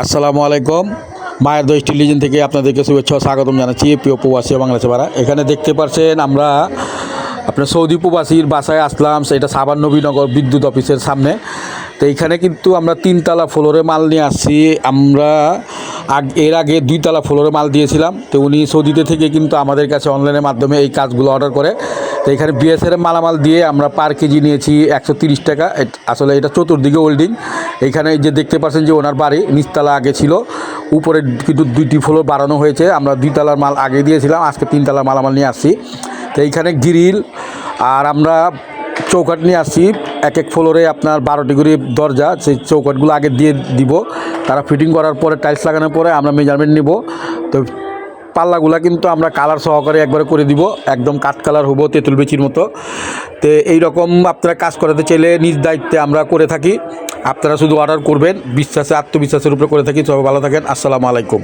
আসসালামু আলাইকুম। মায়ের দই স্টিল লিজেন্ড থেকে আপনাদেরকে শুভেচ্ছা ও স্বাগতম জানাচ্ছি। প্রিয় প্রবাসী ও বাংলাদেশে ভাড়া, এখানে দেখতে পাচ্ছেন আমরা আপনার সৌদি প্রবাসীর বাসায় আসলাম। সেটা সাভার নবীনগর বিদ্যুৎ অফিসের সামনে। তো এইখানে কিন্তু আমরা 3তলা ফ্লোরে মাল নিয়ে আসছি। আমরা এর আগে 2তলা ফ্লোরে মাল দিয়েছিলাম। তো উনি সৌদিতে থেকে কিন্তু আমাদের কাছে অনলাইনের মাধ্যমে এই কাজগুলো অর্ডার করে। তো এখানে বিএসএর মালামাল দিয়ে আমরা পার কেজি নিয়েছি 130 টাকা। আসলে এটা চতুর্দিকে হোল্ডিং। এইখানে যে দেখতে পাচ্ছেন যে ওনার বাড়ি নিচতলা আগে ছিল, উপরে কিন্তু 2টি ফ্লোর বাড়ানো হয়েছে। আমরা 2তলার মাল আগে দিয়েছিলাম, আজকে 3তলার মালামাল নিয়ে আসছি। তো এইখানে গ্রিল আর আমরা চৌকাঠ নিয়ে আসছি। এক ফ্লোরে আপনার 12টি করে দরজা, সেই চৌকাঠগুলো আগে দিয়ে দিব। তারা ফিটিং করার পরে টাইলস লাগানোর পরে আমরা মেজারমেন্ট নিব। তো পাল্লাগুলা কিন্তু আমরা কালার সহকারে একবারে করে দিব, একদম কাঠ কালার হবো তেঁতুল বিচির মতো। তো এইরকম আপনারা কাজ করাতে চাইলে নিজ দায়িত্বে আমরা করে থাকি। আপনারা শুধু অর্ডার করবেন, বিশ্বাসে আত্মবিশ্বাসের উপরে করে থাকি। সবাই ভালো থাকেন। আসসালামু আলাইকুম।